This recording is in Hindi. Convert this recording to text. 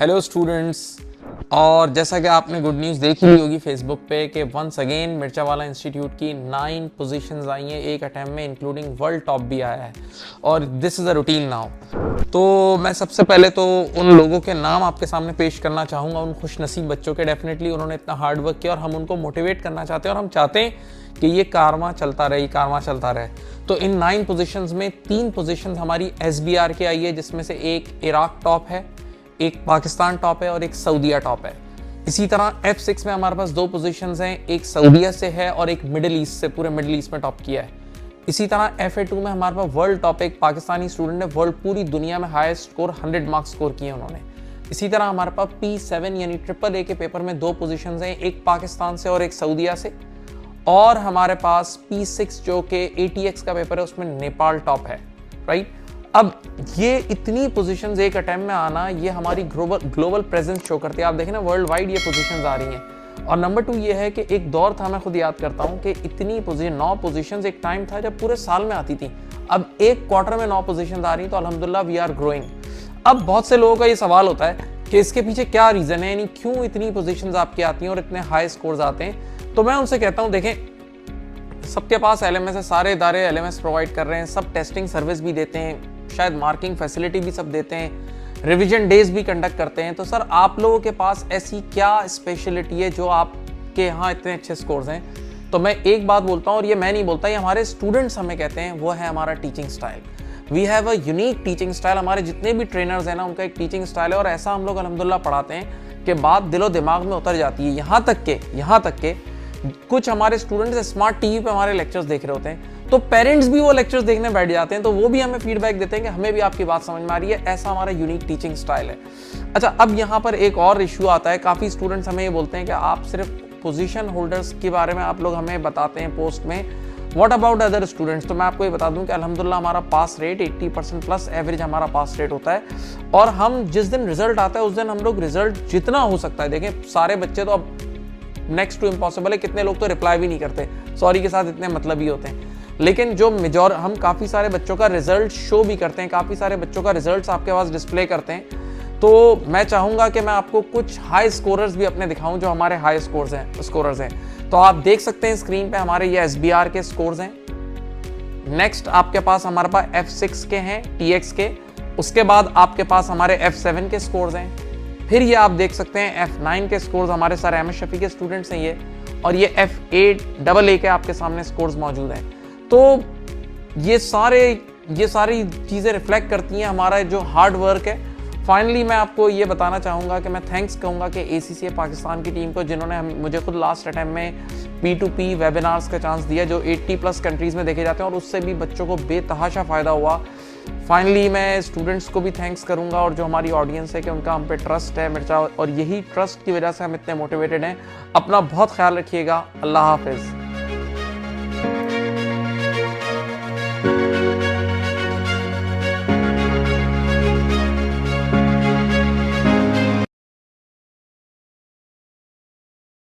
Hello students. और जैसा कि आपने गुड न्यूज़ देखी ली होगी फेसबुक पे कि वंस अगेन मिर्चावाला इंस्टीट्यूट की 9 पोजीशंस आई हैं एक अटैम्प्ट में, इंक्लूडिंग वर्ल्ड टॉप भी आया है और this is a routine now. तो मैं सबसे पहले तो उन लोगों के नाम आपके सामने पेश करना चाहूँगा, उन खुशनसीब बच्चों के। डेफिनेटली उन्होंने इतना हार्ड वर्क किया और हम उनको मोटिवेट करना चाहते हैं और हम चाहते हैं कि ये कारवां चलता रहे। तो इन 9 पोजीशंस में 3 पोजीशंस हमारी SBR के आई है, जिसमें से एक इराक टॉप है, एक पाकिस्तान टॉप है और एक सऊदीया टॉप है। इसी तरह F6 में हमारे पास 2 पोजीशंस हैं, एक सऊदीया से है और एक मिडिल ईस्ट से, पूरे मिडिल ईस्ट में टॉप किया है। इसी तरह FA2 में हमारे पास वर्ल्ड टॉप, एक पाकिस्तानी स्टूडेंट ने वर्ल्ड पूरी दुनिया में हाईएस्ट स्कोर 100 मार्क्स स्कोर किए उन्होंने। इसी तरह हमारे पास P7 यानी AAA के पेपर में 2 पोजीशंस हैं, एक पाकिस्तान से और एक सऊदीया से। और हमारे पास P6 जो कि ATX का पेपर है, उसमें नेपाल टॉप है, राइट। अब ये इतनी पोजीशंस एक अटेम्प्ट में आना, ये हमारी ग्लोबल प्रेजेंस शो करती है। आप देखें ना, वर्ल्ड वाइड ये पोजीशंस आ रही हैं। और नंबर 2 ये है कि एक दौर था, मैं खुद याद करता हूँ कि इतनी पोजीशन 9 पोजीशंस एक टाइम था जब पूरे साल में आती थी। अब एक क्वार्टर में 9 पोजीशंस आ रही, तो अल्हम्दुलिल्लाह वी आर ग्रोइंग। अब बहुत से लोगों का ये सवाल होता है कि इसके पीछे क्या रीजन है, यानी क्यों इतनी पोजीशंस आपकी आती हैं और इतने हाई स्कोर्स आते हैं। तो मैं उनसे कहता हूँ, देखें सबके पास LMS है, सारे इदारे LMS प्रोवाइड कर रहे हैं, सब टेस्टिंग सर्विस भी देते हैं, शायद मार्किंग फैसिलिटी भी सब देते हैं, रिवीजन डेज भी कंडक्ट करते हैं। तो सर आप लोगों के पास ऐसी क्या स्पेशलिटी है जो आपके यहाँ इतने अच्छे स्कोर्स हैं? तो मैं एक बात बोलता हूँ, और ये मैं नहीं बोलता, ये हमारे स्टूडेंट्स हमें कहते हैं, वो है हमारा teaching style. We have a unique teaching style. हमारे जितने भी ट्रेनर्स हैं ना, उनका एक टीचिंग स्टाइल है और ऐसा हम लोग अल्हम्दुलिल्लाह पढ़ाते हैं कि बात दिलो दिमाग में उतर जाती है। यहाँ तक के कुछ हमारे स्टूडेंट्स स्मार्ट टीवी पे हमारे लेक्चर्स देख रहे होते हैं, तो पेरेंट्स भी वो लेक्चर्स देखने बैठ जाते हैं, तो वो भी हमें फीडबैक देते हैं कि हमें भी आपकी बात समझ में आ रही है। ऐसा हमारा यूनिक टीचिंग स्टाइल है। अच्छा, अब यहाँ पर एक और इशू आता है। काफ़ी स्टूडेंट्स हमें ये बोलते हैं कि आप सिर्फ पोजीशन होल्डर्स के बारे में आप लोग हमें बताते हैं पोस्ट में, व्हाट अबाउट अदर स्टूडेंट्स? तो मैं आपको ये बता दूं कि अल्हम्दुलिल्लाह हमारा पास रेट 80% प्लस एवरेज हमारा पास रेट होता है। और हम जिस दिन रिजल्ट आता है उस दिन हम लोग रिजल्ट जितना हो सकता है, देखें सारे बच्चे तो अब नेक्स्ट टू इम्पॉसिबल है, कितने लोग तो रिप्लाई भी नहीं करते, सॉरी के साथ इतने मतलब ही होते हैं। लेकिन जो हम काफ़ी सारे बच्चों का रिजल्ट शो भी करते हैं, काफ़ी सारे बच्चों का रिजल्ट्स आपके पास डिस्प्ले करते हैं। तो मैं चाहूँगा कि मैं आपको कुछ हाई स्कोरर्स भी अपने दिखाऊं जो हमारे हाई स्कोरर्स हैं। तो आप देख सकते हैं स्क्रीन पे हमारे ये SBR के स्कोर्स हैं। नेक्स्ट आपके पास हमारे पास F6 के हैं, TX के। उसके बाद आपके पास हमारे F7 के स्कोर्स हैं। फिर ये आप देख सकते हैं F9 के स्कोर्स, हमारे सर अहमद शफी के स्टूडेंट्स हैं ये। और ये F8 AA के आपके सामने स्कोर्स मौजूद हैं। तो ये सारी चीज़ें रिफ्लेक्ट करती हैं हमारा जो हार्ड वर्क है। फाइनली मैं आपको ये बताना चाहूँगा कि मैं थैंक्स कहूँगा कि ACCA पाकिस्तान की टीम को, जिन्होंने मुझे खुद लास्ट अटैम्प्ट में P2P वेबिनार्स का चांस दिया जो 80+ कंट्रीज़ में देखे जाते हैं, और उससे भी बच्चों को बेतहाशा फ़ायदा हुआ। फाइनली मैं स्टूडेंट्स को भी थैंक्स करूँगा और जो हमारी ऑडियंस है कि उनका हम पे ट्रस्ट है मिर्चा, और यही ट्रस्ट की वजह से हम इतने मोटिवेटेड हैं। अपना बहुत ख्याल रखिएगा। अल्लाह हाफिज़।